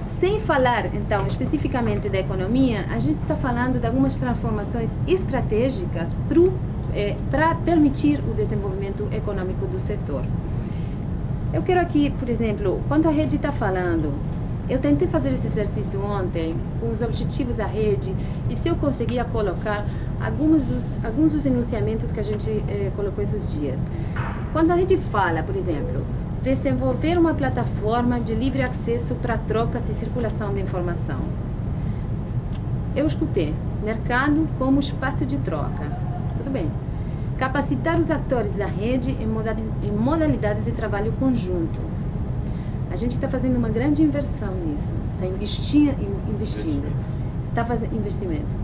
Sem falar, então, especificamente da economia, a gente está falando de algumas transformações estratégicas para permitir o desenvolvimento econômico do setor. Eu quero aqui, por exemplo, quando a rede está falando, eu tentei fazer esse exercício ontem com os objetivos da rede e se eu conseguia colocar alguns dos enunciamentos que a gente colocou esses dias. Quando a rede fala, por exemplo, desenvolver uma plataforma de livre acesso para trocas e circulação de informação. Eu escutei mercado como espaço de troca. Tudo bem. Capacitar os atores da rede em modalidades de trabalho conjunto. A gente está fazendo uma grande inversão nisso. Está investindo. Está fazendo investimento.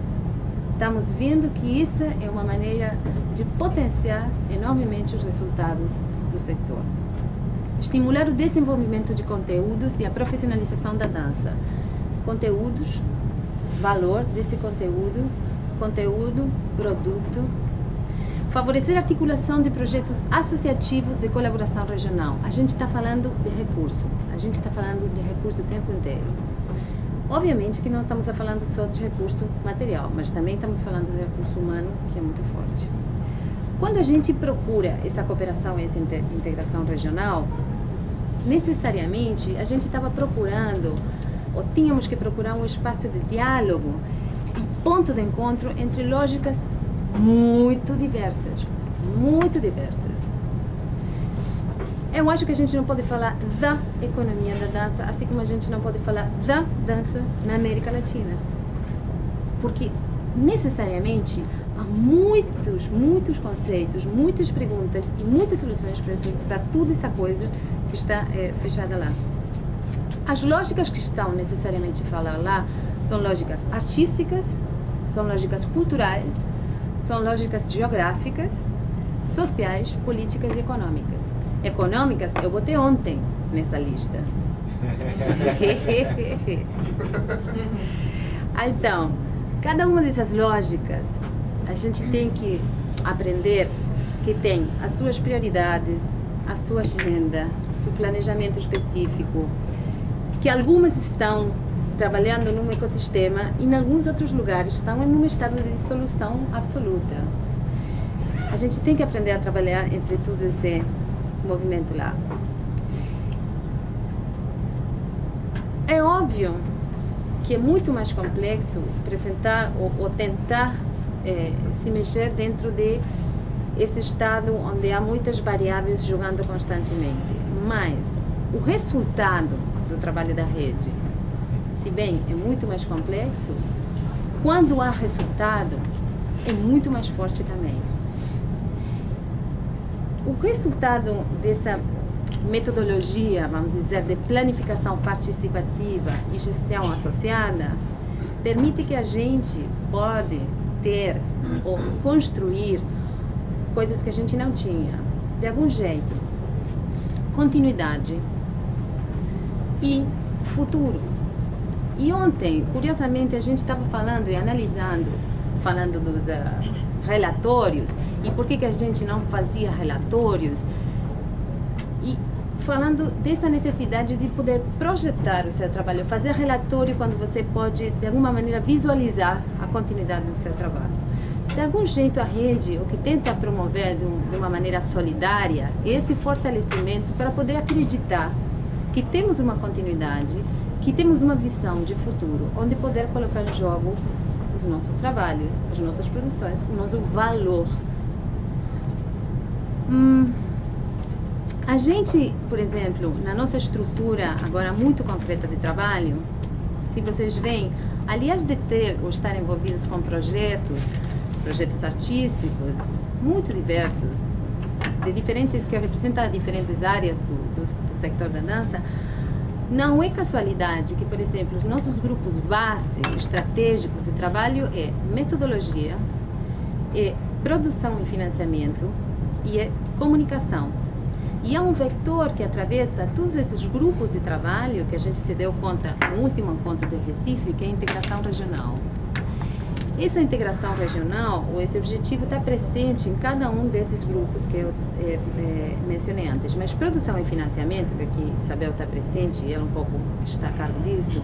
Estamos vendo que isso é uma maneira de potenciar enormemente os resultados do setor. Estimular o desenvolvimento de conteúdos e a profissionalização da dança. Conteúdos, valor desse conteúdo, produto. Favorecer a articulação de projetos associativos de colaboração regional. A gente está falando de recurso. A gente está falando de recurso o tempo inteiro. Obviamente que não estamos falando só de recurso material, mas também estamos falando de recurso humano, que é muito forte. Quando a gente procura essa cooperação e essa integração regional, necessariamente a gente estava procurando, ou tínhamos que procurar um espaço de diálogo e ponto de encontro entre lógicas muito diversas, muito diversas. Eu acho que a gente não pode falar da economia da dança, assim como a gente não pode falar da dança na América Latina. Porque, necessariamente, há muitos conceitos, muitas perguntas e muitas soluções para toda essa coisa que está fechada lá. As lógicas que estão necessariamente falar lá são lógicas artísticas, são lógicas culturais, são lógicas geográficas, sociais, políticas e econômicas. Econômicas eu botei ontem nessa lista. Então, cada uma dessas lógicas, a gente tem que aprender que tem as suas prioridades, a sua agenda, seu planejamento específico, que algumas estão trabalhando num ecossistema e em alguns outros lugares estão em um estado de dissolução absoluta. A gente tem que aprender a trabalhar entre todo esse movimento lá. É óbvio que é muito mais complexo apresentar ou tentar se mexer dentro de esse estado onde há muitas variáveis jogando constantemente. Mas o resultado do trabalho da rede, se bem é muito mais complexo, quando há resultado, é muito mais forte também. O resultado dessa metodologia, vamos dizer, de planificação participativa e gestão associada, permite que a gente pode ter ou construir coisas que a gente não tinha, de algum jeito. Continuidade e futuro. E ontem, curiosamente, a gente estava falando e analisando, falando dos relatórios e por que a gente não fazia relatórios e falando dessa necessidade de poder projetar o seu trabalho, fazer relatório quando você pode, de alguma maneira, visualizar a continuidade do seu trabalho. De algum jeito, a rede, o que tenta promover de uma maneira solidária, é esse fortalecimento para poder acreditar que temos uma continuidade, que temos uma visão de futuro, onde poder colocar em jogo os nossos trabalhos, as nossas produções, o nosso valor. A gente, por exemplo, na nossa estrutura agora muito concreta de trabalho, se vocês veem, aliás de ter ou estar envolvidos com projetos artísticos muito diversos, de diferentes, que representam diferentes áreas do sector da dança, não é casualidade que, por exemplo, os nossos grupos base estratégicos de trabalho é metodologia, é produção e financiamento e é comunicação. E é um vetor que atravessa todos esses grupos de trabalho que a gente se deu conta no último encontro de Recife, que é a integração regional. Essa integração regional, ou esse objetivo, está presente em cada um desses grupos que eu mencionei antes. Mas produção e financiamento, que aqui Isabel está presente e ela um pouco está a cargo disso,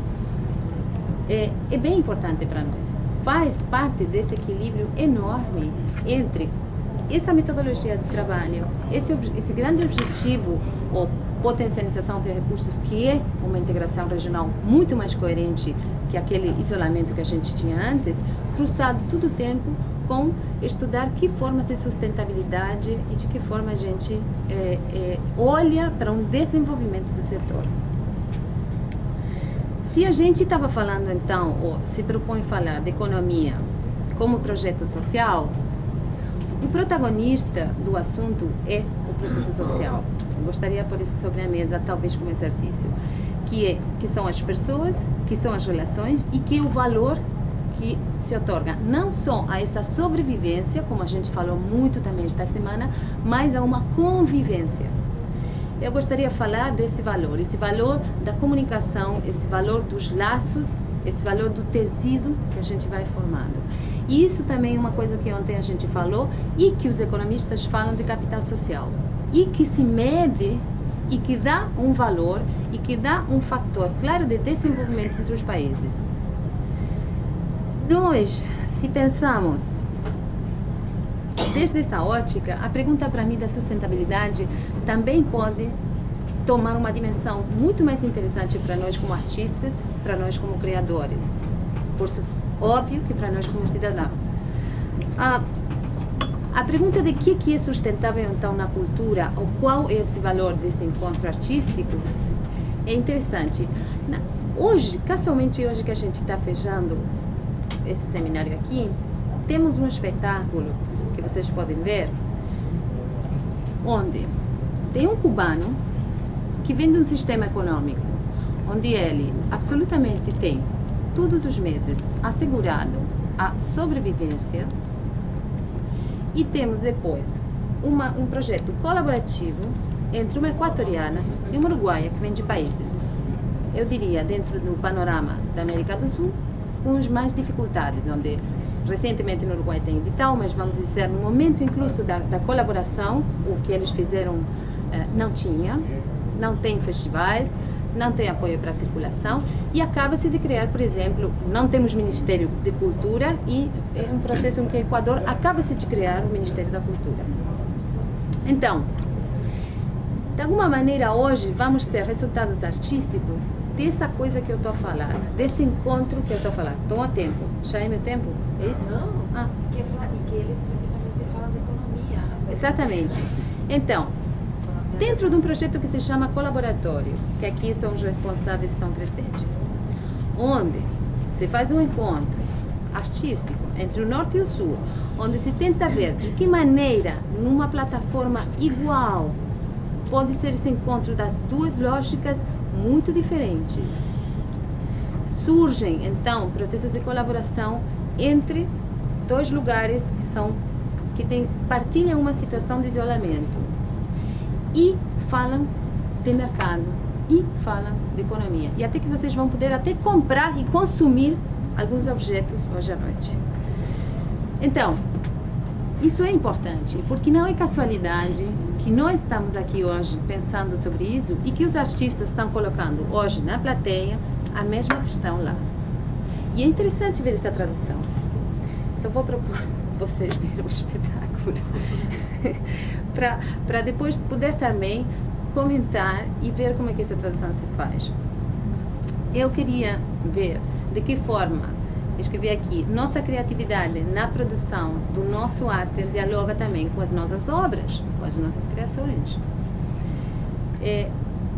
é bem importante para nós. Faz parte desse equilíbrio enorme entre essa metodologia de trabalho, esse grande objetivo, ou potencialização de recursos, que é uma integração regional muito mais coerente que aquele isolamento que a gente tinha antes, cruzado todo o tempo com estudar que formas de sustentabilidade e de que forma a gente olha para um desenvolvimento do setor. Se a gente estava falando então, ou se propõe falar de economia como projeto social, o protagonista do assunto é o processo social. Eu gostaria de pôr isso sobre a mesa, talvez como exercício, que são as pessoas, que são as relações e que o valor que se otorga não só a essa sobrevivência, como a gente falou muito também esta semana, mas a uma convivência. Eu gostaria de falar desse valor, esse valor da comunicação, esse valor dos laços, esse valor do tecido que a gente vai formando. E isso também é uma coisa que ontem a gente falou e que os economistas falam de capital social. E que se mede e que dá um valor e que dá um fator claro de desenvolvimento entre os países. Nós, se pensamos desde essa ótica, a pergunta para mim da sustentabilidade também pode tomar uma dimensão muito mais interessante para nós como artistas, para nós como criadores. Por óbvio que para nós como cidadãos. A pergunta de que é sustentável então na cultura, ou qual é esse valor desse encontro artístico, é interessante. Hoje, casualmente hoje que a gente está fechando esse seminário aqui, temos um espetáculo que vocês podem ver, onde tem um cubano que vem de um sistema econômico, onde ele absolutamente tem, todos os meses, assegurado a sobrevivência, e temos depois um projeto colaborativo entre uma equatoriana e uma uruguaia, que vem de países, eu diria, dentro do panorama da América do Sul, com as mais dificuldades, onde recentemente no Uruguai tem edital, mas vamos dizer, no momento incluso da colaboração, o que eles fizeram não tinha, não tem festivais, não tem apoio para a circulação e acaba-se de criar, por exemplo, não temos Ministério de Cultura e é um processo em que o Equador acaba-se de criar o Ministério da Cultura. Então, de alguma maneira hoje vamos ter resultados artísticos dessa coisa que eu estou a falar, desse encontro que eu estou a falar. Estou a tempo. Já é meu tempo? É isso? Não. E que eles precisamente falam de economia. Exatamente. Então, dentro de um projeto que se chama Colaboratório, que aqui são os responsáveis que estão presentes, onde se faz um encontro artístico entre o Norte e o Sul, onde se tenta ver de que maneira, numa plataforma igual, pode ser esse encontro das duas lógicas muito diferentes. Surgem, então, processos de colaboração entre dois lugares que partilham uma situação de isolamento e falam de mercado e falam de economia. E até que vocês vão poder até comprar e consumir alguns objetos hoje à noite. Então, isso é importante, porque não é casualidade que nós estamos aqui hoje pensando sobre isso e que os artistas estão colocando hoje na plateia a mesma questão lá. E é interessante ver essa tradução. Então vou propor vocês verem o espetáculo para depois poder também comentar e ver como é que essa tradução se faz. Eu queria ver de que forma, escrevi aqui, nossa criatividade na produção do nosso arte dialoga também com as nossas obras, com as nossas criações.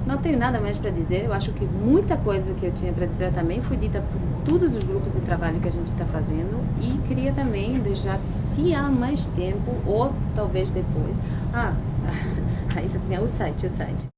Não tenho nada mais para dizer, eu acho que muita coisa que eu tinha para dizer também foi dita por todos os grupos de trabalho que a gente está fazendo e queria também deixar, se há mais tempo ou talvez depois. Isso assim, o site.